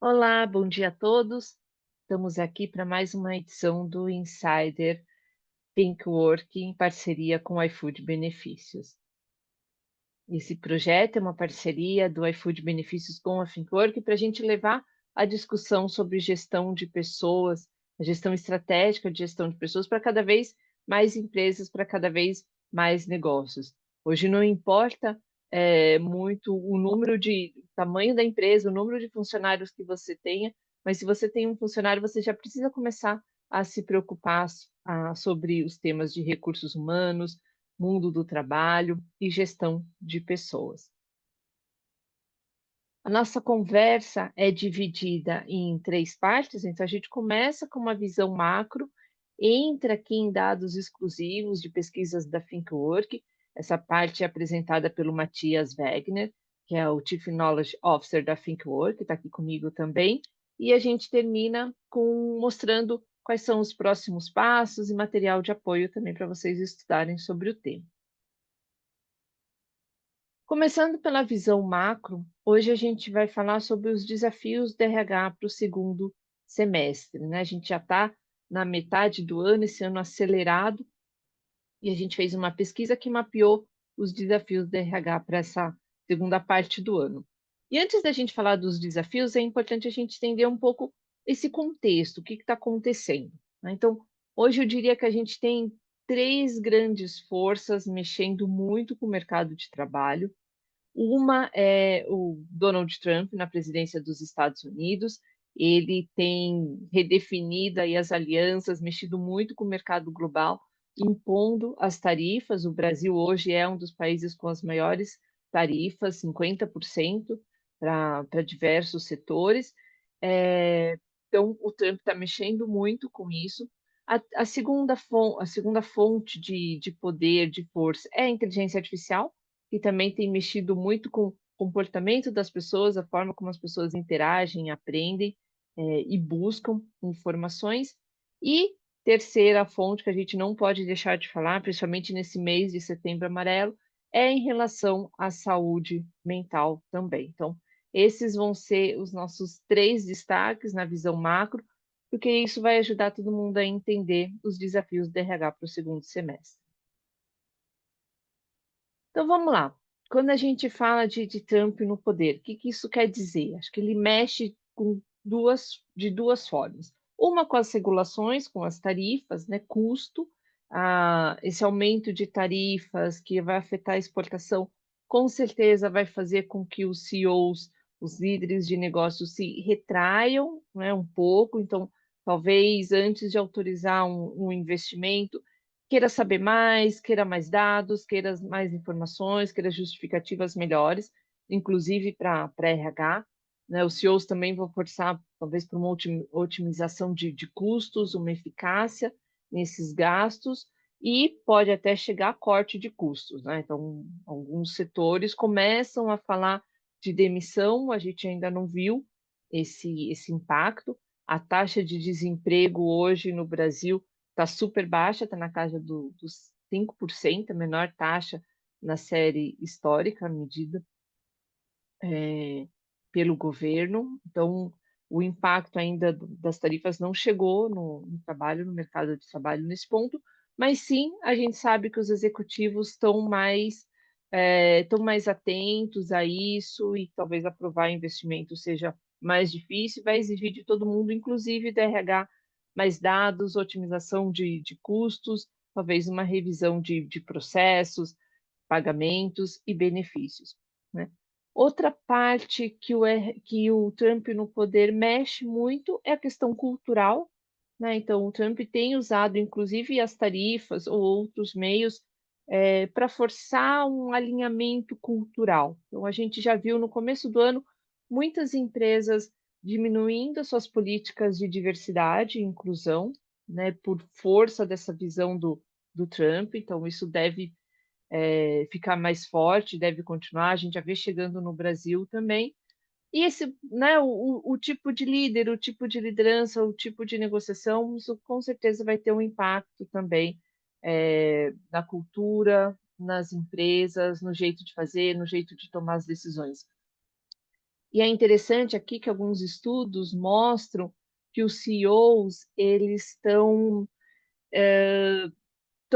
Olá, bom dia a todos. Estamos aqui para mais uma edição do Insider Think Work em parceria com o iFood Benefícios. Esse projeto é uma parceria do iFood Benefícios com a Think Work para a gente levar a discussão sobre gestão de pessoas, a gestão estratégica de gestão de pessoas para cada vez mais empresas, para cada vez mais negócios. Hoje não importa muito o tamanho da empresa, o número de funcionários que você tenha, mas se você tem um funcionário, você já precisa começar a se preocupar sobre os temas de recursos humanos, mundo do trabalho e gestão de pessoas. A nossa conversa é dividida em 3 partes, então a gente começa com uma visão macro, entra aqui em dados exclusivos de pesquisas da ThinkWork. Essa parte é apresentada pelo Matthias Wegner, que é o Chief Knowledge Officer da ThinkWork, que está aqui comigo também, e a gente termina mostrando quais são os próximos passos e material de apoio também para vocês estudarem sobre o tema. Começando pela visão macro, hoje a gente vai falar sobre os desafios do RH para o segundo semestre, né? A gente já está na metade do ano, esse ano acelerado, e a gente fez uma pesquisa que mapeou os desafios do RH para essa segunda parte do ano. E antes da gente falar dos desafios, é importante a gente entender um pouco esse contexto, o que está acontecendo, né? Então, hoje eu diria que a gente tem três grandes forças mexendo muito com o mercado de trabalho. Uma é o Donald Trump na presidência dos Estados Unidos. Ele tem redefinido aí as alianças, mexido muito com o mercado global, impondo as tarifas. O Brasil hoje é um dos países com as maiores tarifas, 50% para diversos setores. Então, o Trump está mexendo muito com isso. A segunda fonte de poder, de força, é a inteligência artificial, que também tem mexido muito com o comportamento das pessoas, a forma como as pessoas interagem, aprendem, e buscam informações. E terceira fonte que a gente não pode deixar de falar, principalmente nesse mês de Setembro Amarelo, é em relação à saúde mental também. Então, esses vão ser os nossos três destaques na visão macro, porque isso vai ajudar todo mundo a entender os desafios do RH para o segundo semestre. Então vamos lá. Quando a gente fala de Trump no poder, o que que isso quer dizer? Acho que ele mexe de duas formas. Uma com as regulações, com as tarifas, né, custo, esse aumento de tarifas que vai afetar a exportação, com certeza vai fazer com que os CEOs, os líderes de negócios, se retraiam, né, um pouco. Então, talvez antes de autorizar um investimento, queira saber mais, queira mais dados, queira mais informações, queira justificativas melhores, inclusive para RH, né? Os CEOs também vão forçar, talvez, para uma otimização de custos, uma eficácia nesses gastos, e pode até chegar a corte de custos, né? Então, alguns setores começam a falar de demissão, a gente ainda não viu esse impacto. A taxa de desemprego hoje no Brasil está super baixa, está na casa dos 5%, a menor taxa na série histórica, medida pelo governo. Então, o impacto ainda das tarifas não chegou no trabalho, no mercado de trabalho nesse ponto, mas sim, a gente sabe que os executivos estão mais atentos a isso, e talvez aprovar investimento seja mais difícil, vai exigir de todo mundo, inclusive do RH, mais dados, otimização de custos, talvez uma revisão de processos, pagamentos e benefícios, né? Outra parte que o Trump no poder mexe muito é a questão cultural, né? Então, o Trump tem usado, inclusive, as tarifas ou outros meios para forçar um alinhamento cultural. Então, a gente já viu no começo do ano muitas empresas diminuindo as suas políticas de diversidade e inclusão, né, por força dessa visão do Trump. Então, isso deve ficar mais forte, deve continuar. A gente já vê chegando no Brasil também. E esse, né, o tipo de líder, o tipo de liderança, o tipo de negociação, isso com certeza vai ter um impacto também na cultura, nas empresas, no jeito de fazer, no jeito de tomar as decisões. E é interessante aqui que alguns estudos mostram que os CEOs, eles estão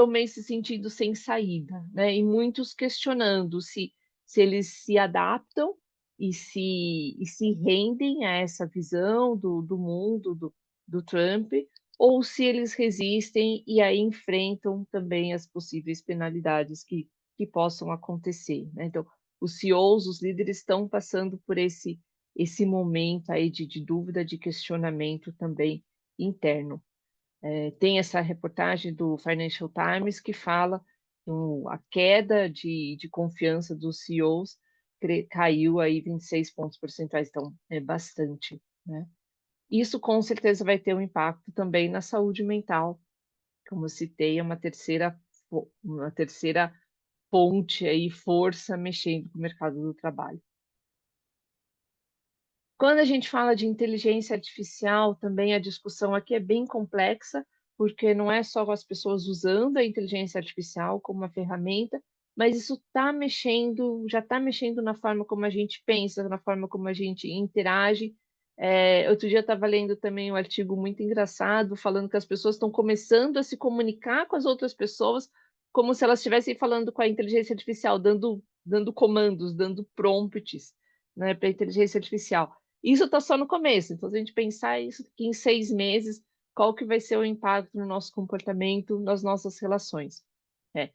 meio se sentindo sem saída, né, e muitos questionando se eles se adaptam e se rendem a essa visão do mundo do Trump, ou se eles resistem e aí enfrentam também as possíveis penalidades que possam acontecer, né. Então, os CEOs, os líderes estão passando por esse momento aí de dúvida, de questionamento também interno. Tem essa reportagem do Financial Times que fala a queda de confiança dos CEOs caiu aí 26 pontos percentuais, então é bastante, né. Isso com certeza vai ter um impacto também na saúde mental, como eu citei, é uma terceira ponte aí, força mexendo com o mercado do trabalho. Quando a gente fala de inteligência artificial, também a discussão aqui é bem complexa, porque não é só as pessoas usando a inteligência artificial como uma ferramenta, mas isso já está mexendo na forma como a gente pensa, na forma como a gente interage. Outro dia eu estava lendo também um artigo muito engraçado, falando que as pessoas estão começando a se comunicar com as outras pessoas como se elas estivessem falando com a inteligência artificial, dando comandos, dando prompts, né, para a inteligência artificial. Isso está só no começo, então se a gente pensar isso que em 6 meses, qual que vai ser o impacto no nosso comportamento, nas nossas relações. É.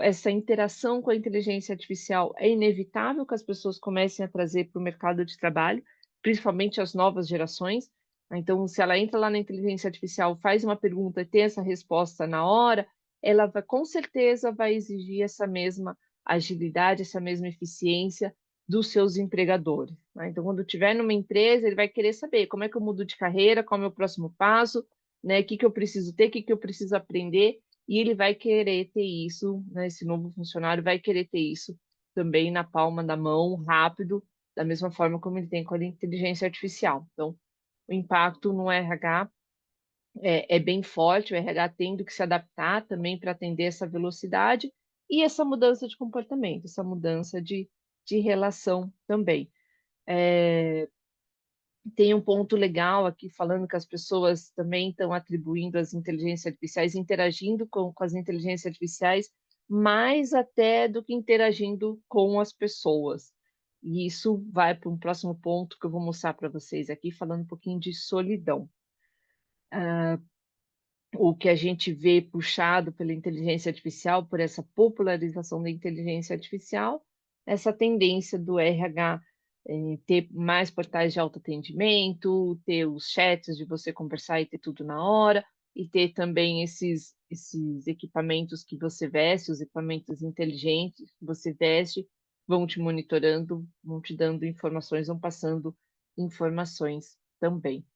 Essa interação com a inteligência artificial é inevitável que as pessoas comecem a trazer para o mercado de trabalho, principalmente as novas gerações. Então, se ela entra lá na inteligência artificial, faz uma pergunta e tem essa resposta na hora, ela vai com certeza vai exigir essa mesma agilidade, essa mesma eficiência dos seus empregadores, né. Então, quando estiver numa empresa, ele vai querer saber como é que eu mudo de carreira, qual é o meu próximo passo, né, o que que eu preciso ter, o que que eu preciso aprender, e ele vai querer ter isso, né, esse novo funcionário vai querer ter isso também na palma da mão, rápido, da mesma forma como ele tem com a inteligência artificial. Então, o impacto no RH é bem forte, o RH tendo que se adaptar também para atender essa velocidade e essa mudança de comportamento, essa mudança de relação também. Tem um ponto legal aqui falando que as pessoas também estão atribuindo as inteligências artificiais, interagindo com as inteligências artificiais, mais até do que interagindo com as pessoas. E isso vai para um próximo ponto que eu vou mostrar para vocês aqui, falando um pouquinho de solidão. O que a gente vê puxado pela inteligência artificial, por essa popularização da inteligência artificial, essa tendência do RH, ter mais portais de autoatendimento, ter os chats de você conversar e ter tudo na hora, e ter também esses equipamentos que você veste, os equipamentos inteligentes que você veste, vão te monitorando, vão te dando informações, vão passando informações também.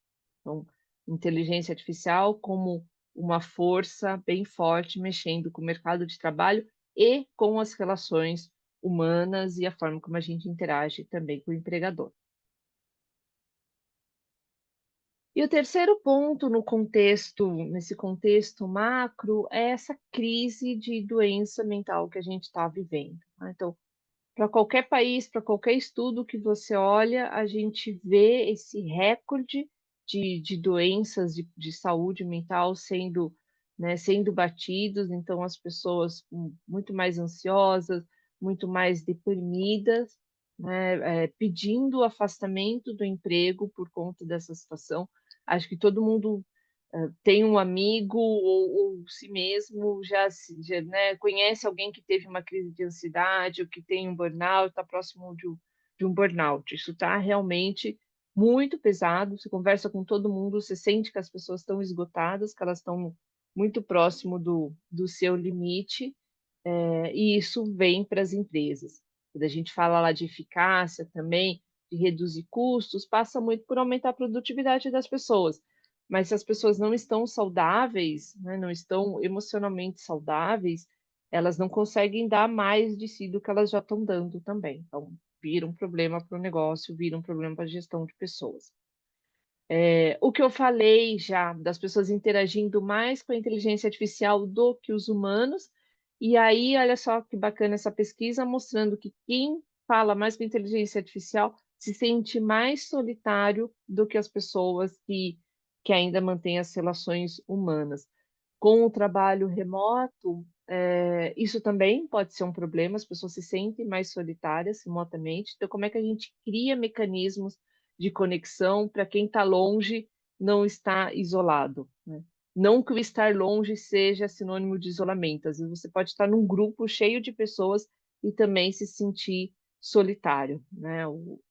Então, inteligência artificial como uma força bem forte mexendo com o mercado de trabalho e com as relações humanas e a forma como a gente interage também com o empregador. E o terceiro ponto nesse contexto macro, é essa crise de doença mental que a gente está vivendo, né. Então, para qualquer país, para qualquer estudo que você olha, a gente vê esse recorde de doenças de saúde mental sendo, né, sendo batidos, então as pessoas muito mais ansiosas, muito mais deprimidas, né, pedindo afastamento do emprego por conta dessa situação. Acho que todo mundo tem um amigo ou si mesmo já, né, conhece alguém que teve uma crise de ansiedade ou que tem um burnout, está próximo de um burnout. Isso está realmente muito pesado, você conversa com todo mundo, você sente que as pessoas estão esgotadas, que elas estão muito próximo do seu limite, e isso vem para as empresas. Quando a gente fala lá de eficácia também, de reduzir custos, passa muito por aumentar a produtividade das pessoas. Mas se as pessoas não estão saudáveis, né, não estão emocionalmente saudáveis, elas não conseguem dar mais de si do que elas já estão dando também. Então, vira um problema para o negócio, vira um problema para a gestão de pessoas. O que eu falei já das pessoas interagindo mais com a inteligência artificial do que os humanos, e aí olha só que bacana essa pesquisa mostrando que quem fala mais com a inteligência artificial se sente mais solitário do que as pessoas que ainda mantêm as relações humanas. Com o trabalho remoto, isso também pode ser um problema, as pessoas se sentem mais solitárias remotamente, então como é que a gente cria mecanismos de conexão para quem está longe não estar isolado, né? Não que o estar longe seja sinônimo de isolamento, às vezes você pode estar num grupo cheio de pessoas e também se sentir solitário, né,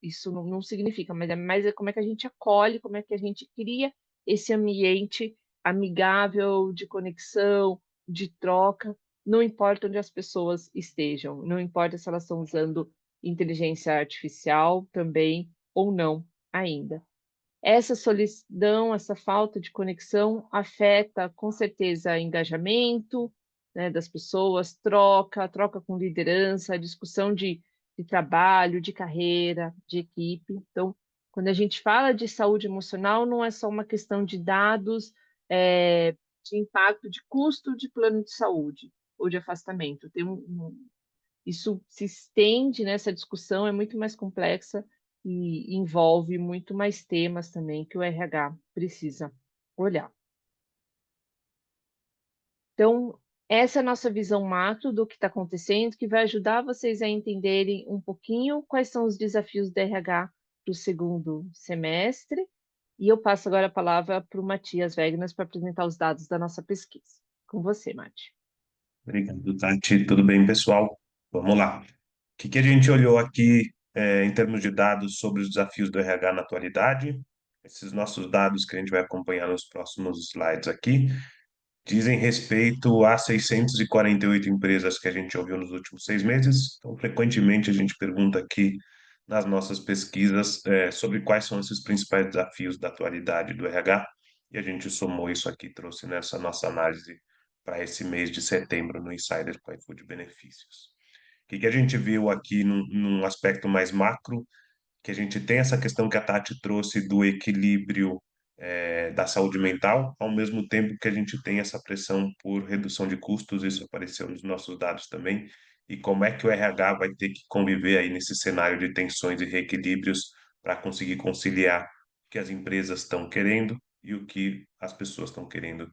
isso não significa, mas é como é que a gente acolhe, como é que a gente cria esse ambiente amigável, de conexão, de troca, não importa onde as pessoas estejam, não importa se elas estão usando inteligência artificial também ou não ainda. Essa solidão, essa falta de conexão afeta, com certeza, engajamento, né, das pessoas, troca com liderança, discussão de trabalho, de carreira, de equipe. Então, quando a gente fala de saúde emocional, não é só uma questão de dados, de impacto de custo de plano de saúde ou de afastamento. Tem isso se estende, né, essa discussão é muito mais complexa e envolve muito mais temas também que o RH precisa olhar. Então, essa é a nossa visão macro do que está acontecendo, que vai ajudar vocês a entenderem um pouquinho quais são os desafios do RH para o segundo semestre. E eu passo agora a palavra para o Matias Wegner para apresentar os dados da nossa pesquisa. Com você, Mati. Obrigado, Tati. Tudo bem, pessoal? Vamos lá. O que a gente olhou aqui em termos de dados sobre os desafios do RH na atualidade? Esses nossos dados que a gente vai acompanhar nos próximos slides aqui dizem respeito a 648 empresas que a gente ouviu nos últimos 6 meses. Então, frequentemente a gente pergunta aqui nas nossas pesquisas sobre quais são esses principais desafios da atualidade do RH, e a gente somou isso aqui, trouxe nessa nossa análise para esse mês de setembro no Insider com iFood Benefícios. O que a gente viu aqui num aspecto mais macro, que a gente tem essa questão que a Tati trouxe do equilíbrio da saúde mental, ao mesmo tempo que a gente tem essa pressão por redução de custos, isso apareceu nos nossos dados também, e como é que o RH vai ter que conviver aí nesse cenário de tensões e reequilíbrios para conseguir conciliar o que as empresas estão querendo e o que as pessoas estão querendo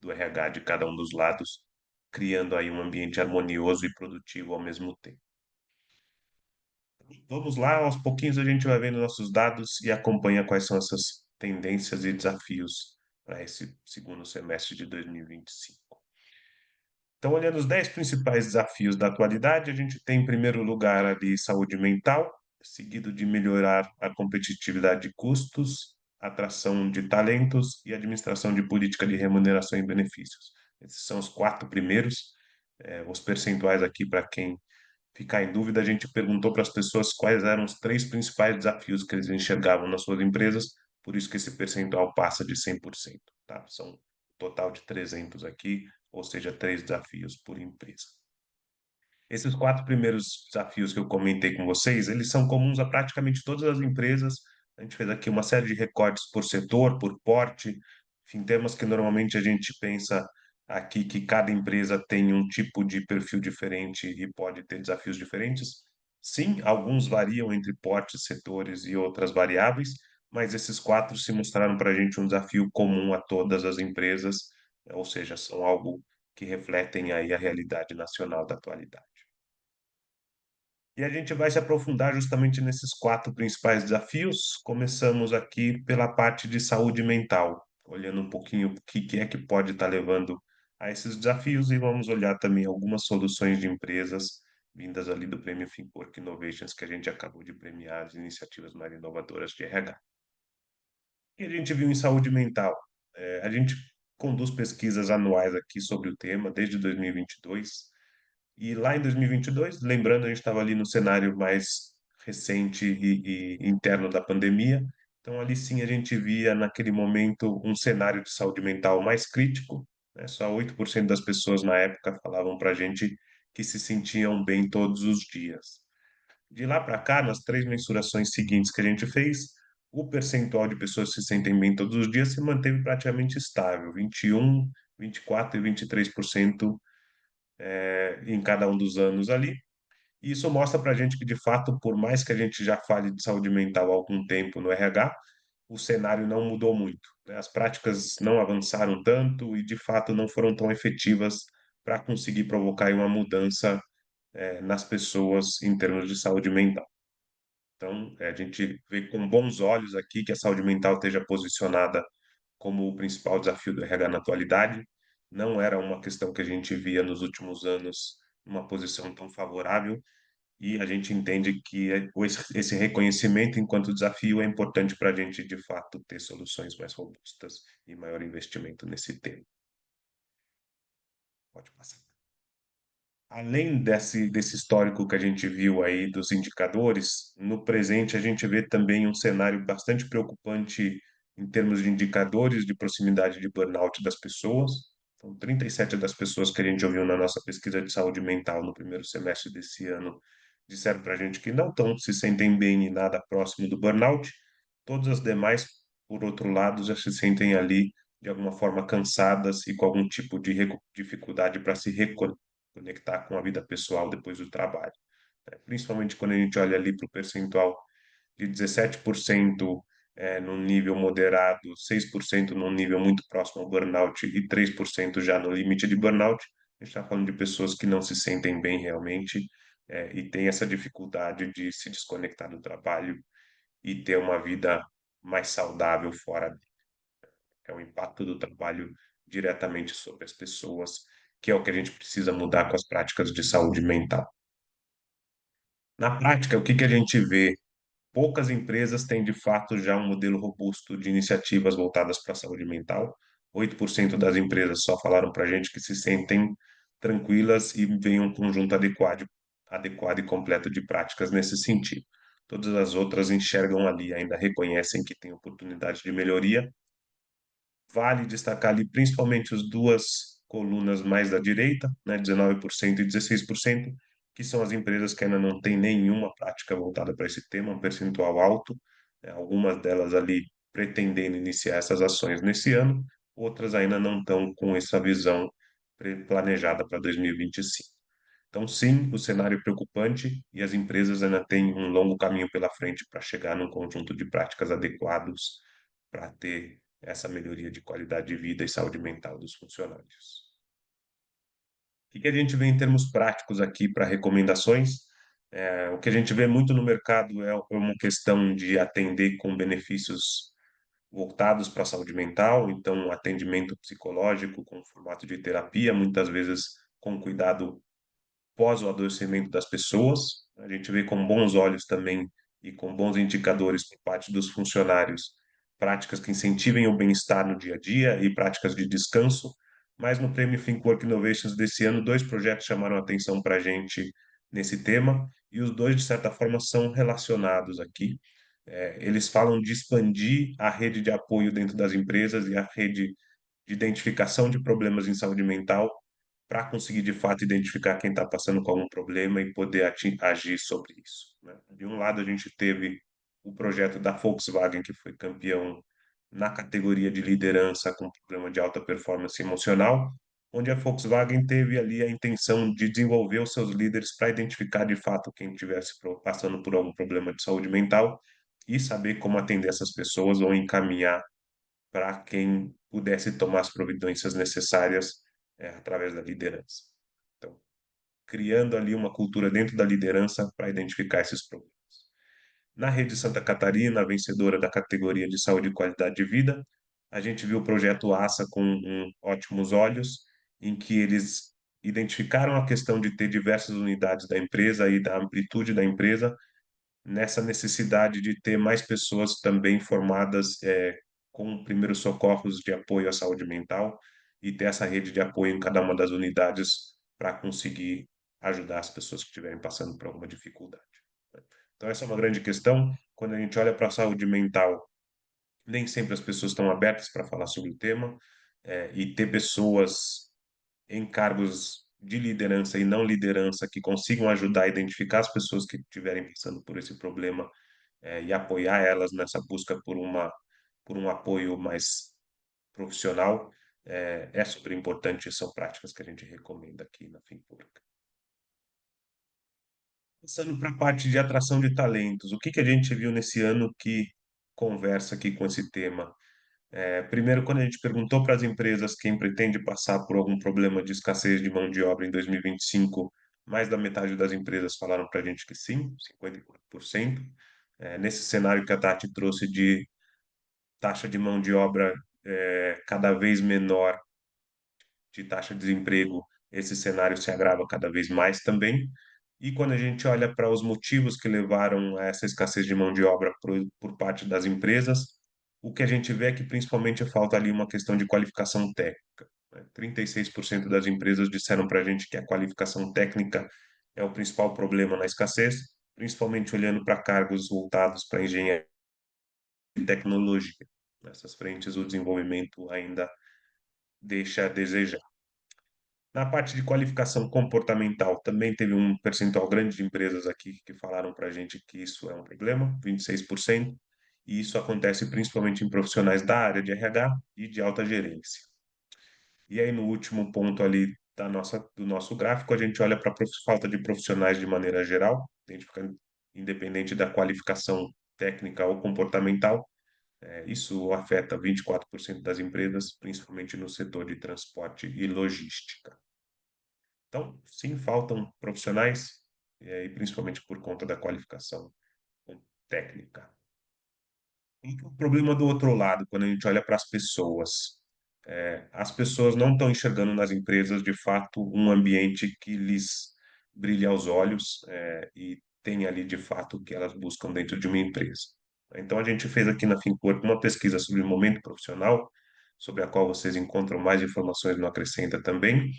do RH de cada um dos lados, criando aí um ambiente harmonioso e produtivo ao mesmo tempo. Vamos lá, aos pouquinhos a gente vai vendo nossos dados e acompanha quais são essas tendências e desafios para esse segundo semestre de 2025. Então, olhando os 10 principais desafios da atualidade, a gente tem em primeiro lugar ali saúde mental, seguido de melhorar a competitividade de custos, atração de talentos e administração de política de remuneração e benefícios. Esses são os quatro primeiros. Os percentuais aqui para quem ficar em dúvida, a gente perguntou para as pessoas quais eram os três principais desafios que eles enxergavam nas suas empresas, por isso que esse percentual passa de 100%, tá? São um total de 300 aqui, ou seja, três desafios por empresa. Esses quatro primeiros desafios que eu comentei com vocês, eles são comuns a praticamente todas as empresas. A gente fez aqui uma série de recortes por setor, por porte, enfim, temas que normalmente a gente pensa aqui que cada empresa tem um tipo de perfil diferente e pode ter desafios diferentes. Sim, alguns variam entre portes, setores e outras variáveis, mas esses quatro se mostraram para a gente um desafio comum a todas as empresas, ou seja, são algo que refletem aí a realidade nacional da atualidade. E a gente vai se aprofundar justamente nesses quatro principais desafios. Começamos aqui pela parte de saúde mental, olhando um pouquinho o que é que pode estar levando a esses desafios e vamos olhar também algumas soluções de empresas vindas ali do Prêmio Thinkwork Innovations que a gente acabou de premiar as iniciativas mais inovadoras de RH. E a gente viu em saúde mental. A gente conduz pesquisas anuais aqui sobre o tema desde 2022. E lá em 2022, lembrando, a gente estava ali no cenário mais recente e interno da pandemia. Então, ali sim a gente via, naquele momento, um cenário de saúde mental mais crítico, né? Só 8% das pessoas na época falavam para a gente que se sentiam bem todos os dias. De lá para cá, nas três mensurações seguintes que a gente fez, o percentual de pessoas que se sentem bem todos os dias se manteve praticamente estável, 21, 24 e 23% em cada um dos anos ali. E isso mostra para a gente que, de fato, por mais que a gente já fale de saúde mental há algum tempo no RH, o cenário não mudou muito, né? As práticas não avançaram tanto e, de fato, não foram tão efetivas para conseguir provocar aí uma mudança, nas pessoas em termos de saúde mental. Então, a gente vê com bons olhos aqui que a saúde mental esteja posicionada como o principal desafio do RH na atualidade. Não era uma questão que a gente via nos últimos anos numa posição tão favorável, e a gente entende que esse reconhecimento enquanto desafio é importante para a gente, de fato, ter soluções mais robustas e maior investimento nesse tema. Pode passar. Além desse histórico que a gente viu aí dos indicadores, no presente a gente vê também um cenário bastante preocupante em termos de indicadores de proximidade de burnout das pessoas. Então, 37 das pessoas que a gente ouviu na nossa pesquisa de saúde mental no primeiro semestre desse ano disseram para a gente que não estão se sentem bem e nada próximo do burnout. Todas as demais, por outro lado, já se sentem ali de alguma forma cansadas e com algum tipo de dificuldade para se conectar com a vida pessoal depois do trabalho, né? Principalmente quando a gente olha ali para o percentual de 17% no nível moderado, 6% no nível muito próximo ao burnout e 3% já no limite de burnout. A gente está falando de pessoas que não se sentem bem realmente, e têm essa dificuldade de se desconectar do trabalho e ter uma vida mais saudável fora dele. É o impacto do trabalho diretamente sobre as pessoas, que é o que a gente precisa mudar com as práticas de saúde mental. Na prática, o que que a gente vê? Poucas empresas têm, de fato, já um modelo robusto de iniciativas voltadas para a saúde mental. 8% das empresas só falaram para a gente que se sentem tranquilas e veem um conjunto adequado e completo de práticas nesse sentido. Todas as outras enxergam ali, ainda reconhecem que tem oportunidade de melhoria. Vale destacar ali principalmente as duas colunas mais da direita, né, 19% e 16%, que são as empresas que ainda não têm nenhuma prática voltada para esse tema, um percentual alto, né, algumas delas ali pretendendo iniciar essas ações nesse ano, outras ainda não estão com essa visão planejada para 2025. Então, sim, o cenário é preocupante e as empresas ainda têm um longo caminho pela frente para chegar num conjunto de práticas adequados para ter essa melhoria de qualidade de vida e saúde mental dos funcionários. O que a gente vê em termos práticos aqui para recomendações? O que a gente vê muito no mercado é uma questão de atender com benefícios voltados para a saúde mental, então atendimento psicológico com formato de terapia, muitas vezes com cuidado pós o adoecimento das pessoas. A gente vê com bons olhos também e com bons indicadores por parte dos funcionários práticas que incentivem o bem-estar no dia a dia e práticas de descanso. Mas no Prêmio Think Work Innovations desse ano, dois projetos chamaram a atenção para a gente nesse tema e os dois, de certa forma, são relacionados aqui. Eles falam de expandir a rede de apoio dentro das empresas e a rede de identificação de problemas em saúde mental para conseguir de fato identificar quem está passando com algum problema e poder agir sobre isso, né? De um lado, a gente teve o projeto da Volkswagen, que foi campeão na categoria de liderança com problema de alta performance emocional, onde a Volkswagen teve ali a intenção de desenvolver os seus líderes para identificar de fato quem estivesse passando por algum problema de saúde mental e saber como atender essas pessoas ou encaminhar para quem pudesse tomar as providências necessárias, através da liderança. Então, criando ali uma cultura dentro da liderança para identificar esses problemas. Na Rede Santa Catarina, vencedora da categoria de saúde e qualidade de vida, a gente viu o projeto ASA com ótimos olhos, em que eles identificaram a questão de ter diversas unidades da empresa e da amplitude da empresa nessa necessidade de ter mais pessoas também formadas, com primeiros socorros de apoio à saúde mental e ter essa rede de apoio em cada uma das unidades para conseguir ajudar as pessoas que estiverem passando por alguma dificuldade, né? Então, essa é uma grande questão. Quando a gente olha para a saúde mental, nem sempre as pessoas estão abertas para falar sobre o tema, e ter pessoas em cargos de liderança e não liderança que consigam ajudar a identificar as pessoas que estiverem passando por esse problema, e apoiar elas nessa busca por um apoio mais profissional, é super importante e são práticas que a gente recomenda aqui na Finpública. Passando para a parte de atração de talentos, o que que a gente viu nesse ano que conversa aqui com esse tema? Primeiro, quando a gente perguntou para as empresas quem pretende passar por algum problema de escassez de mão de obra em 2025, mais da metade das empresas falaram para a gente que sim, 54%. Nesse cenário que a Tati trouxe de taxa de mão de obra cada vez menor, de taxa de desemprego, esse cenário se agrava cada vez mais também. E quando a gente olha para os motivos que levaram a essa escassez de mão de obra por parte das empresas, o que a gente vê é que principalmente falta ali uma questão de qualificação técnica, né? 36% das empresas disseram para a gente que a qualificação técnica é o principal problema na escassez, principalmente olhando para cargos voltados para engenharia e tecnologia. Nessas frentes, o desenvolvimento ainda deixa a desejar. Na parte de qualificação comportamental, também teve um percentual grande de empresas aqui que falaram para a gente que isso é um problema, 26%, e isso acontece principalmente em profissionais da área de RH e de alta gerência. E aí, no último ponto ali do nosso gráfico, a gente olha para a falta de profissionais de maneira geral, independente da qualificação técnica ou comportamental. Isso afeta 24% das empresas, principalmente no setor de transporte e logística. Então, sim, faltam profissionais, e principalmente por conta da qualificação técnica. E o problema do outro lado, quando a gente olha para as pessoas não estão enxergando nas empresas, de fato, um ambiente que lhes brilhe aos olhos, e tem ali, de fato, o que elas buscam dentro de uma empresa. Então, a gente fez aqui na Fincorp uma pesquisa sobre o momento profissional, sobre a qual vocês encontram mais informações no Acrescenta também,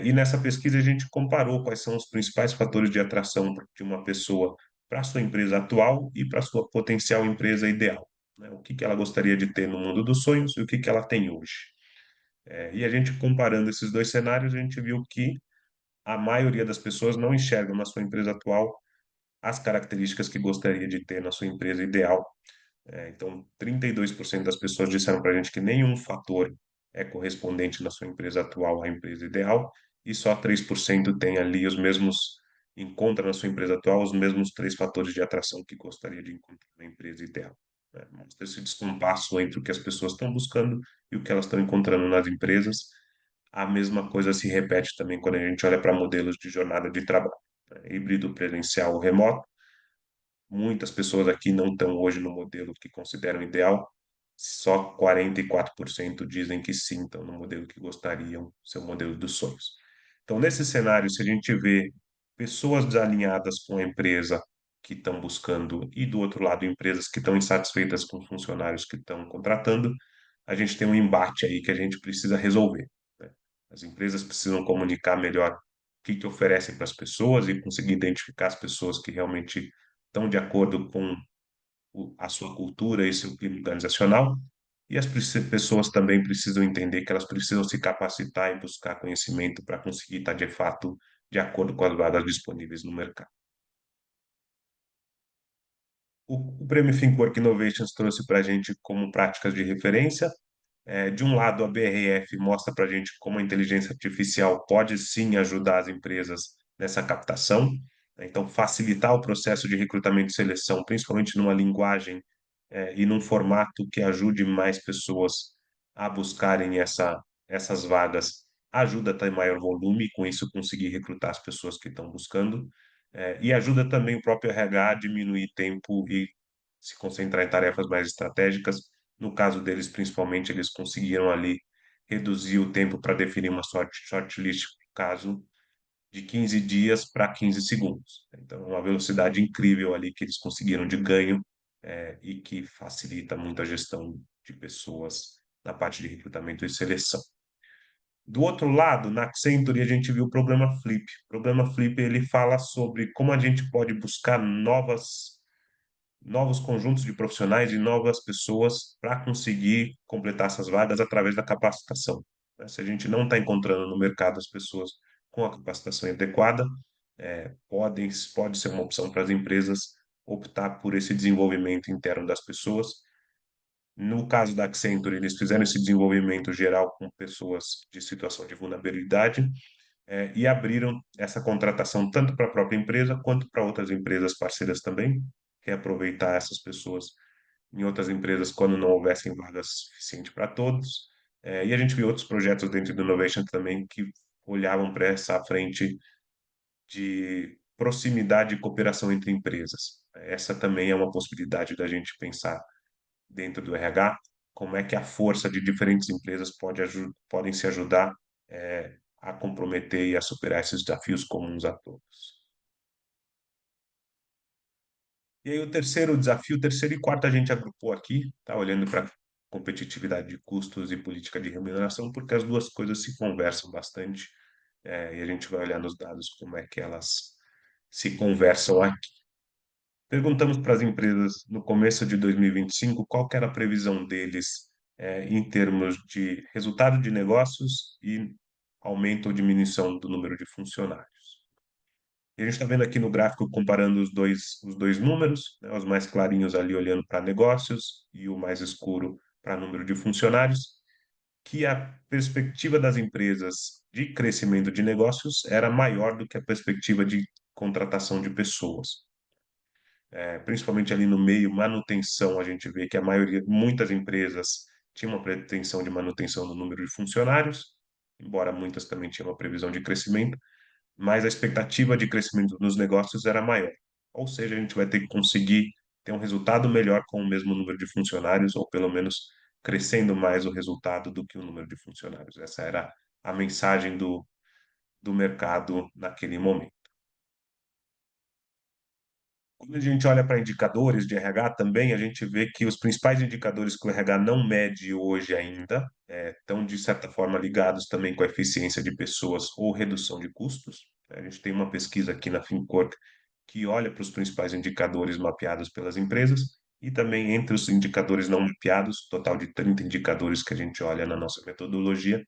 e nessa pesquisa a gente comparou quais são os principais fatores de atração de uma pessoa para a sua empresa atual e para a sua potencial empresa ideal, né? O que que ela gostaria de ter no mundo dos sonhos e o que que ela tem hoje. E a gente comparando esses dois cenários, a gente viu que a maioria das pessoas não enxergam na sua empresa atual as características que gostaria de ter na sua empresa ideal. Então, 32% das pessoas disseram para a gente que nenhum fator é correspondente na sua empresa atual à empresa ideal, e só 3% tem ali encontra na sua empresa atual os mesmos três fatores de atração que gostaria de encontrar na empresa ideal. Mostra esse descompasso entre o que as pessoas estão buscando e o que elas estão encontrando nas empresas. A mesma coisa se repete também quando a gente olha para modelos de jornada de trabalho, né? Híbrido, presencial ou remoto. Muitas pessoas aqui não estão hoje no modelo que consideram ideal, só 44% dizem que sim, estão no modelo que gostariam, seu modelo dos sonhos. Então, nesse cenário, se a gente vê pessoas desalinhadas com a empresa que estão buscando e, do outro lado, empresas que estão insatisfeitas com funcionários que estão contratando, a gente tem um embate aí que a gente precisa resolver, né? As empresas precisam comunicar melhor o que que oferecem para as pessoas e conseguir identificar as pessoas que realmente estão de acordo com a sua cultura e seu clima organizacional. E as pessoas também precisam entender que elas precisam se capacitar e buscar conhecimento para conseguir estar, de fato, de acordo com as vagas disponíveis no mercado. O Prêmio Think Innovations trouxe para a gente como práticas de referência. De um lado, a BRF mostra para a gente como a inteligência artificial pode sim ajudar as empresas nessa captação, né? Então, facilitar o processo de recrutamento e seleção, principalmente numa linguagem e num formato que ajude mais pessoas a buscarem essas vagas, ajuda a ter maior volume e, com isso, conseguir recrutar as pessoas que estão buscando. E ajuda também o próprio RH a diminuir tempo e se concentrar em tarefas mais estratégicas. No caso deles, principalmente, eles conseguiram ali reduzir o tempo para definir uma shortlist, caso de 15 dias para 15 segundos. Então, é uma velocidade incrível ali que eles conseguiram de ganho, e que facilita muito a gestão de pessoas na parte de recrutamento e seleção. Do outro lado, na Accenture, a gente viu o programa Flip. O programa Flip ele fala sobre como a gente pode buscar novos conjuntos de profissionais e novas pessoas para conseguir completar essas vagas através da capacitação, né? Se a gente não está encontrando no mercado as pessoas com a capacitação adequada, pode ser uma opção para as empresas optar por esse desenvolvimento interno das pessoas. No caso da Accenture, eles fizeram esse desenvolvimento geral com pessoas de situação de vulnerabilidade, e abriram essa contratação tanto para a própria empresa quanto para outras empresas parceiras também, que é aproveitar essas pessoas em outras empresas quando não houvessem vagas suficientes para todos. E a gente viu outros projetos dentro do Innovation também que olhavam para essa frente de proximidade e cooperação entre empresas. Essa também é uma possibilidade da gente pensar dentro do RH, como é que a força de diferentes empresas podem se ajudar a comprometer e a superar esses desafios comuns a todos. E aí o terceiro desafio, o terceiro e quarto a gente agrupou aqui, tá? Olhando para competitividade de custos e política de remuneração, porque as duas coisas se conversam bastante, e a gente vai olhar nos dados como é que elas se conversam aqui. Perguntamos para as empresas no começo de 2025 qual que era a previsão deles em termos de resultado de negócios e aumento ou diminuição do número de funcionários. E a gente está vendo aqui no gráfico comparando os dois números, né, os mais clarinhos ali olhando para negócios e o mais escuro para número de funcionários, que a perspectiva das empresas de crescimento de negócios era maior do que a perspectiva de contratação de pessoas. Principalmente ali no meio manutenção, a gente vê que a maioria, muitas empresas tinham uma pretensão de manutenção do número de funcionários, embora muitas também tinham uma previsão de crescimento, mas a expectativa de crescimento nos negócios era maior. Ou seja, a gente vai ter que conseguir ter um resultado melhor com o mesmo número de funcionários, ou pelo menos crescendo mais o resultado do que o número de funcionários. Essa era a mensagem do mercado naquele momento. Quando a gente olha para indicadores de RH também, a gente vê que os principais indicadores que o RH não mede hoje ainda estão, de certa forma, ligados também com a eficiência de pessoas ou redução de custos. A gente tem uma pesquisa aqui na FinCorp que olha para os principais indicadores mapeados pelas empresas e também entre os indicadores não mapeados, total de 30 indicadores que a gente olha na nossa metodologia,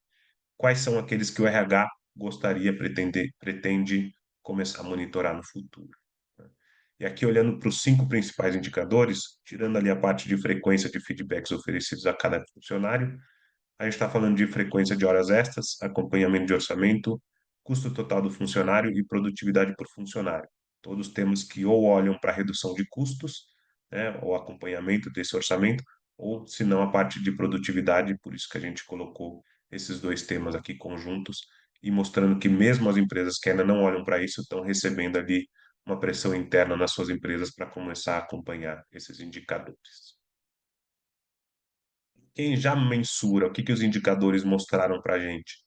quais são aqueles que o RH pretende começar a monitorar no futuro. E aqui, olhando para os 5 principais indicadores, tirando ali a parte de frequência de feedbacks oferecidos a cada funcionário, a gente está falando de frequência de horas extras, acompanhamento de orçamento, custo total do funcionário e produtividade por funcionário. Todos temas que ou olham para a redução de custos, né, ou acompanhamento desse orçamento, ou se não a parte de produtividade, por isso que a gente colocou esses dois temas aqui conjuntos e mostrando que mesmo as empresas que ainda não olham para isso estão recebendo ali uma pressão interna nas suas empresas para começar a acompanhar esses indicadores. Quem já mensura, o que os indicadores mostraram para a gente?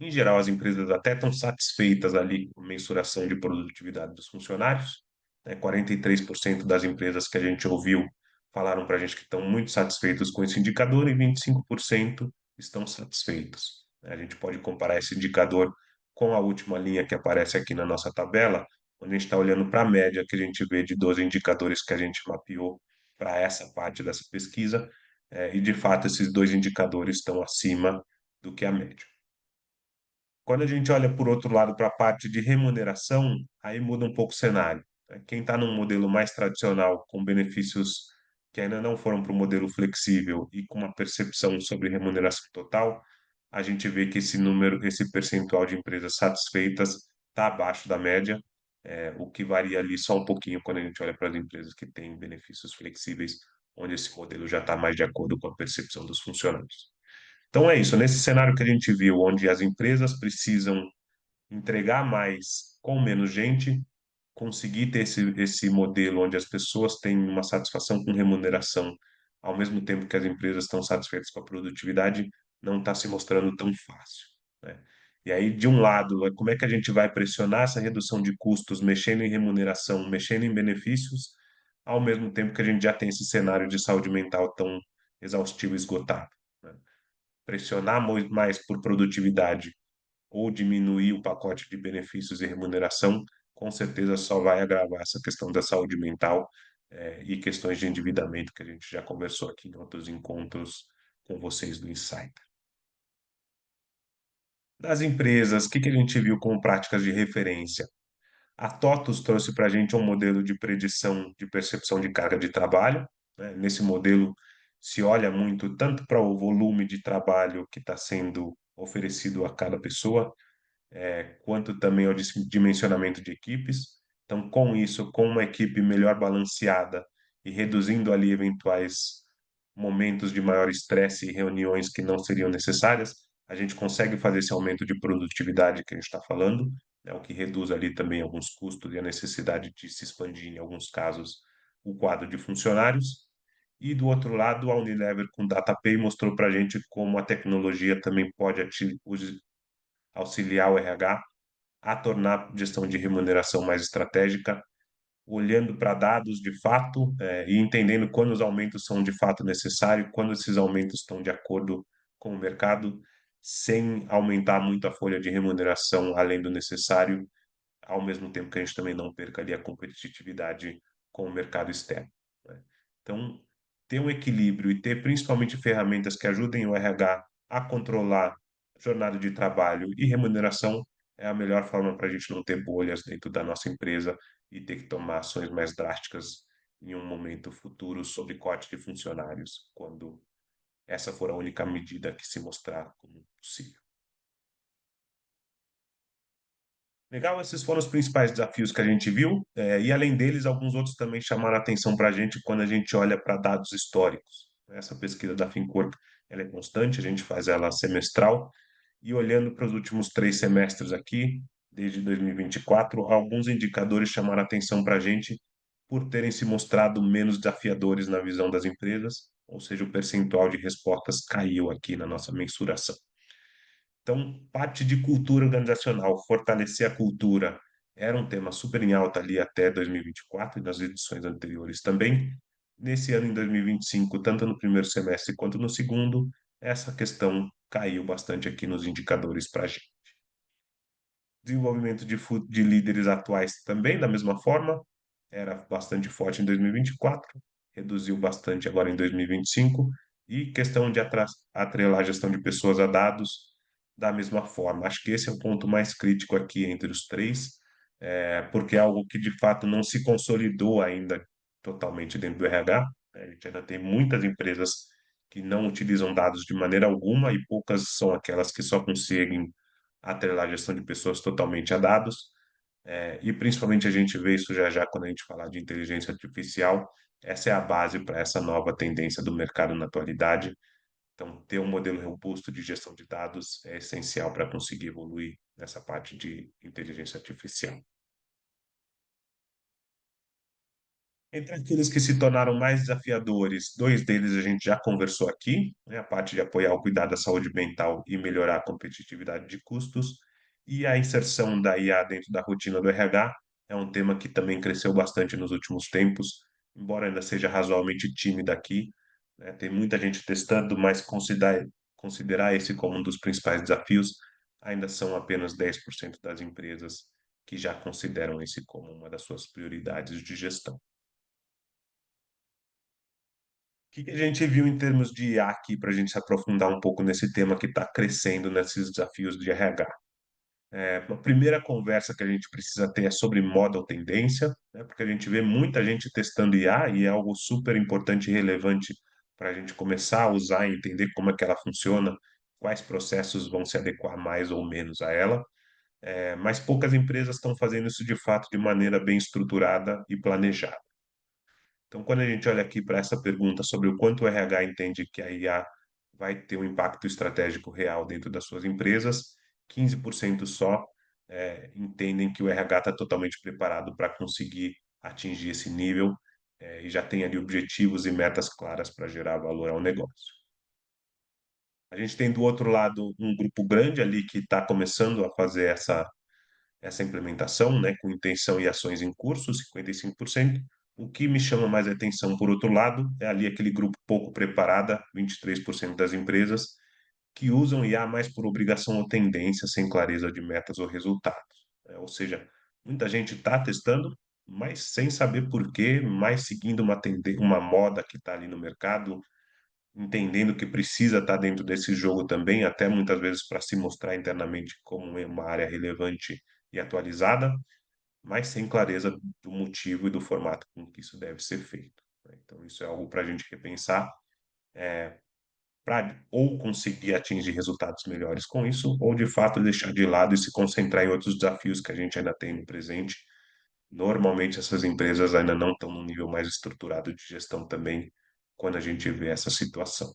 Em geral, as empresas até estão satisfeitas ali com a mensuração de produtividade dos funcionários, né? 43% das empresas que a gente ouviu falaram para a gente que estão muito satisfeitos com esse indicador e 25% estão satisfeitos. A gente pode comparar esse indicador com a última linha que aparece aqui na nossa tabela, onde a gente está olhando para a média que a gente vê de 12 indicadores que a gente mapeou para essa parte dessa pesquisa, e de fato esses dois indicadores estão acima do que a média. Quando a gente olha por outro lado para a parte de remuneração, aí muda um pouco o cenário, né? Quem está num modelo mais tradicional, com benefícios que ainda não foram para o modelo flexível e com uma percepção sobre remuneração total, a gente vê que esse número, esse percentual de empresas satisfeitas está abaixo da média, o que varia ali só um pouquinho quando a gente olha para as empresas que têm benefícios flexíveis, onde esse modelo já está mais de acordo com a percepção dos funcionários. Então é isso, nesse cenário que a gente viu, onde as empresas precisam entregar mais com menos gente, conseguir ter esse modelo onde as pessoas têm uma satisfação com remuneração, ao mesmo tempo que as empresas estão satisfeitas com a produtividade, não está se mostrando tão fácil, né? E aí, de um lado, como é que a gente vai pressionar essa redução de custos, mexendo em remuneração, mexendo em benefícios, ao mesmo tempo que a gente já tem esse cenário de saúde mental tão exaustivo e esgotado, né? Pressionar mais por produtividade ou diminuir o pacote de benefícios e remuneração, com certeza só vai agravar essa questão da saúde mental, e questões de endividamento que a gente já conversou aqui em outros encontros com vocês do Insight. Das empresas, o que que a gente viu como práticas de referência? A TOTUS trouxe para a gente um modelo de predição de percepção de carga de trabalho, né? Nesse modelo se olha muito tanto para o volume de trabalho que está sendo oferecido a cada pessoa, quanto também ao dimensionamento de equipes. Então, com isso, com uma equipe melhor balanceada e reduzindo ali eventuais momentos de maior estresse e reuniões que não seriam necessárias, a gente consegue fazer esse aumento de produtividade que a gente está falando, né, o que reduz ali também alguns custos e a necessidade de se expandir, em alguns casos, o quadro de funcionários. E do outro lado, a Unilever com DataPay mostrou para a gente como a tecnologia também pode auxiliar o RH a tornar a gestão de remuneração mais estratégica, olhando para dados de fato, e entendendo quando os aumentos são de fato necessários, quando esses aumentos estão de acordo com o mercado, sem aumentar muito a folha de remuneração além do necessário, ao mesmo tempo que a gente também não perca ali a competitividade com o mercado externo, né? Então, ter um equilíbrio e ter principalmente ferramentas que ajudem o RH a controlar jornada de trabalho e remuneração é a melhor forma para a gente não ter bolhas dentro da nossa empresa e ter que tomar ações mais drásticas em um momento futuro sobre corte de funcionários, quando essa for a única medida que se mostrar como possível. Legal, esses foram os principais desafios que a gente viu, e além deles, alguns outros também chamaram a atenção para a gente quando a gente olha para dados históricos. Essa pesquisa da Fincorp, ela é constante, a gente faz ela semestral, e olhando para os últimos 3 semestres aqui, desde 2024, alguns indicadores chamaram a atenção para a gente por terem se mostrado menos desafiadores na visão das empresas, ou seja, o percentual de respostas caiu aqui na nossa mensuração. Então, parte de cultura organizacional, fortalecer a cultura, era um tema super em alta ali até 2024 e nas edições anteriores também. Nesse ano, em 2025, tanto no primeiro semestre quanto no segundo, essa questão caiu bastante aqui nos indicadores para a gente. Desenvolvimento de líderes atuais também, da mesma forma, era bastante forte em 2024, reduziu bastante agora em 2025, e questão de atrelar a gestão de pessoas a dados da mesma forma. Acho que esse é o ponto mais crítico aqui entre os três, porque é algo que de fato não se consolidou ainda totalmente dentro do RH. A gente ainda tem muitas empresas que não utilizam dados de maneira alguma e poucas são aquelas que só conseguem atrelar a gestão de pessoas totalmente a dados. E principalmente a gente vê isso já já quando a gente falar de inteligência artificial. Essa é a base para essa nova tendência do mercado na atualidade. Então, ter um modelo robusto de gestão de dados é essencial para conseguir evoluir nessa parte de inteligência artificial. Entre aqueles que se tornaram mais desafiadores, dois deles a gente já conversou aqui, né? A parte de apoiar o cuidado da saúde mental e melhorar a competitividade de custos, e a inserção da IA dentro da rotina do RH é um tema que também cresceu bastante nos últimos tempos, embora ainda seja razoavelmente tímida aqui, né? Tem muita gente testando, mas considerar esse como um dos principais desafios, ainda são apenas 10% das empresas que já consideram esse como uma das suas prioridades de gestão. Que a gente viu em termos de IA aqui para a gente se aprofundar um pouco nesse tema que está crescendo nesses desafios de RH? A primeira conversa que a gente precisa ter é sobre moda ou tendência, né? Porque a gente vê muita gente testando IA e é algo super importante e relevante para a gente começar a usar e entender como é que ela funciona, quais processos vão se adequar mais ou menos a ela. Mas poucas empresas estão fazendo isso de fato de maneira bem estruturada e planejada. Então, quando a gente olha aqui para essa pergunta sobre o quanto o RH entende que a IA vai ter um impacto estratégico real dentro das suas empresas, 15% só entendem que o RH está totalmente preparado para conseguir atingir esse nível, e já tem ali objetivos e metas claras para gerar valor ao negócio. A gente tem do outro lado um grupo grande ali que está começando a fazer essa implementação, né, com intenção e ações em curso, 55%. O que me chama mais atenção, por outro lado, é ali aquele grupo pouco preparada, 23% das empresas, que usam IA mais por obrigação ou tendência, sem clareza de metas ou resultados. Ou seja, muita gente está testando, mas sem saber por quê, mais seguindo uma moda que está ali no mercado, entendendo que precisa estar dentro desse jogo também, até muitas vezes para se mostrar internamente como uma área relevante e atualizada, mas sem clareza do motivo e do formato com que isso deve ser feito, né? Então, isso é algo para a gente repensar, para ou conseguir atingir resultados melhores com isso, ou de fato deixar de lado e se concentrar em outros desafios que a gente ainda tem no presente. Normalmente essas empresas ainda não estão num nível mais estruturado de gestão também, quando a gente vê essa situação.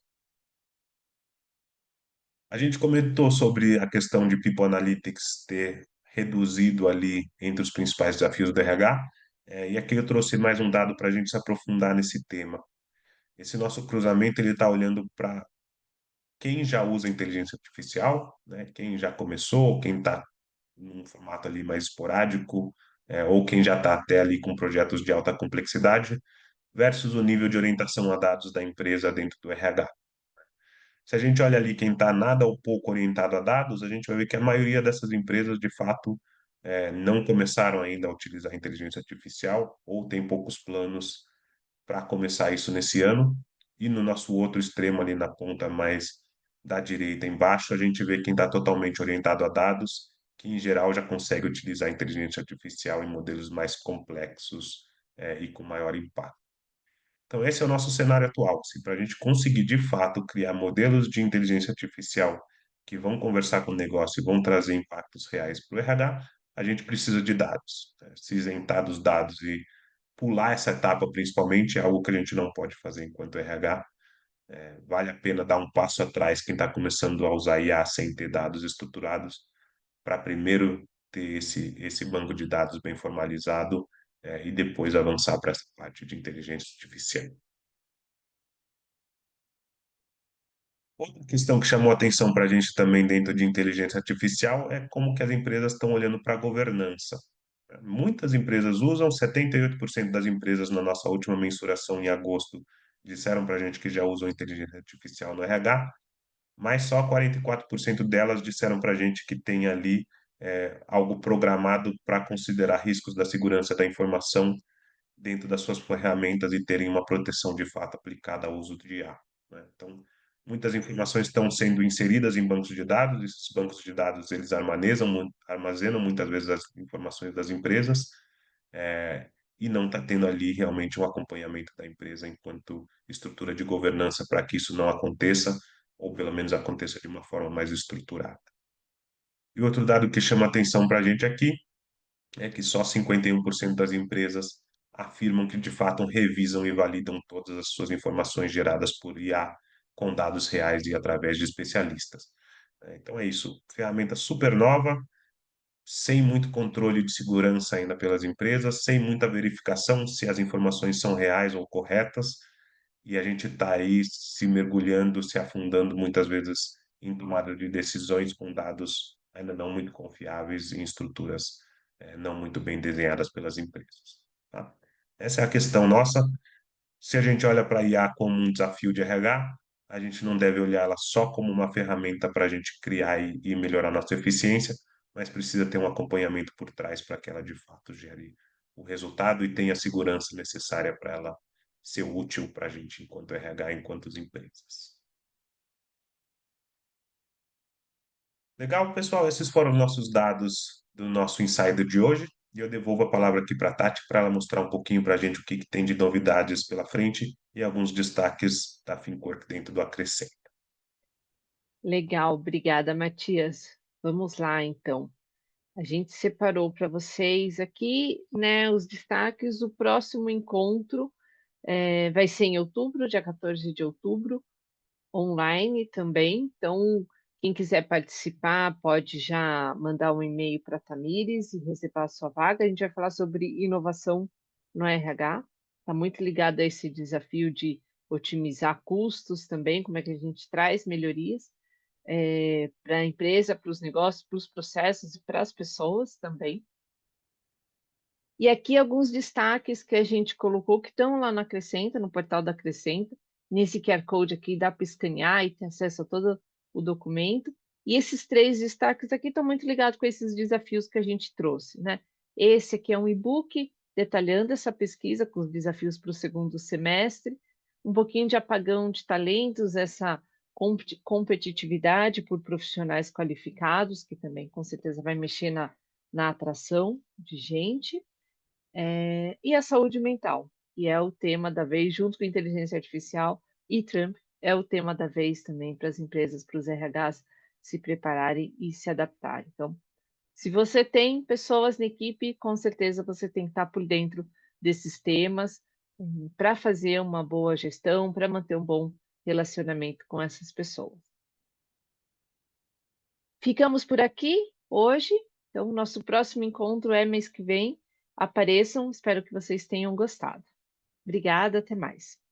A gente comentou sobre a questão de People Analytics ter reduzido ali entre os principais desafios do RH, e aqui eu trouxe mais um dado para a gente se aprofundar nesse tema. Esse nosso cruzamento ele está olhando para quem já usa inteligência artificial, né? Quem já começou, quem está num formato ali mais esporádico, ou quem já está até ali com projetos de alta complexidade, versus o nível de orientação a dados da empresa dentro do RH. Se a gente olha ali quem está nada ou pouco orientado a dados, a gente vai ver que a maioria dessas empresas, de fato, não começaram ainda a utilizar a inteligência artificial ou tem poucos planos para começar isso nesse ano. E no nosso outro extremo, ali na ponta mais da direita embaixo, a gente vê quem está totalmente orientado a dados, que em geral já consegue utilizar a inteligência artificial em modelos mais complexos, e com maior impacto. Então, esse é o nosso cenário atual. Para a gente conseguir, de fato, criar modelos de inteligência artificial que vão conversar com o negócio e vão trazer impactos reais para o RH, a gente precisa de dados, né? Se isentar dos dados e pular essa etapa, principalmente, é algo que a gente não pode fazer enquanto RH. Vale a pena dar um passo atrás quem está começando a usar IA sem ter dados estruturados, para primeiro ter esse banco de dados bem formalizado, e depois avançar para essa parte de inteligência artificial. Outra questão que chamou atenção para a gente também dentro de inteligência artificial é como que as empresas estão olhando para a governança. Muitas empresas usam, 78% das empresas na nossa última mensuração em agosto disseram para a gente que já usam inteligência artificial no RH, mas só 44% delas disseram para a gente que tem ali algo programado para considerar riscos da segurança da informação dentro das suas ferramentas e terem uma proteção de fato aplicada ao uso de IA, né? Então, muitas informações estão sendo inseridas em bancos de dados, esses bancos de dados eles armazenam muitas vezes as informações das empresas, e não está tendo ali realmente um acompanhamento da empresa enquanto estrutura de governança para que isso não aconteça, ou pelo menos aconteça de uma forma mais estruturada. E outro dado que chama atenção para a gente aqui é que só 51% das empresas afirmam que de fato revisam e validam todas as suas informações geradas por IA com dados reais e através de especialistas. Então é isso, ferramenta super nova, sem muito controle de segurança ainda pelas empresas, sem muita verificação se as informações são reais ou corretas, e a gente está aí se mergulhando, se afundando muitas vezes em tomada de decisões com dados ainda não muito confiáveis em estruturas não muito bem desenhadas pelas empresas. Tá? Essa é a questão nossa. Se a gente olha para a IA como um desafio de RH, a gente não deve olhar ela só como uma ferramenta para a gente criar e melhorar nossa eficiência, mas precisa ter um acompanhamento por trás para que ela de fato gere o resultado e tenha a segurança necessária para ela ser útil para a gente enquanto RH, enquanto as empresas. Legal, pessoal? Esses foram os nossos dados do nosso Insider de hoje. E eu devolvo a palavra aqui para a Tati para ela mostrar um pouquinho para a gente o que tem de novidades pela frente e alguns destaques da FinCorp dentro do Acrescent. Legal, obrigada, Matias. Vamos lá, então. A gente separou para vocês aqui, né, os destaques. O próximo encontro vai ser em outubro, dia 14 de outubro, online também. Então, quem quiser participar, pode já mandar um e-mail para a Tamires e reservar a sua vaga. A gente vai falar sobre inovação no RH. Está muito ligado a esse desafio de otimizar custos também, como é que a gente traz melhorias para a empresa, para os negócios, para os processos e para as pessoas também. E aqui alguns destaques que a gente colocou que estão lá no Acrescenta, no portal da Acrescenta. Nesse QR Code aqui dá para escanear e ter acesso a todo o documento. E esses três destaques aqui estão muito ligados com esses desafios que a gente trouxe, né? Esse aqui é um e-book detalhando essa pesquisa com os desafios para o segundo semestre, um pouquinho de apagão de talentos, essa competitividade por profissionais qualificados, que também com certeza vai mexer na atração de gente. E a saúde mental, que é o tema da vez, junto com a inteligência artificial e Trump, é o tema da vez também para as empresas, para os RHs se prepararem e se adaptarem. Então, se você tem pessoas na equipe, com certeza você tem que estar por dentro desses temas, para fazer uma boa gestão, para manter um bom relacionamento com essas pessoas. Ficamos por aqui hoje, então nosso próximo encontro é mês que vem. Apareçam, espero que vocês tenham gostado. Obrigada, até mais.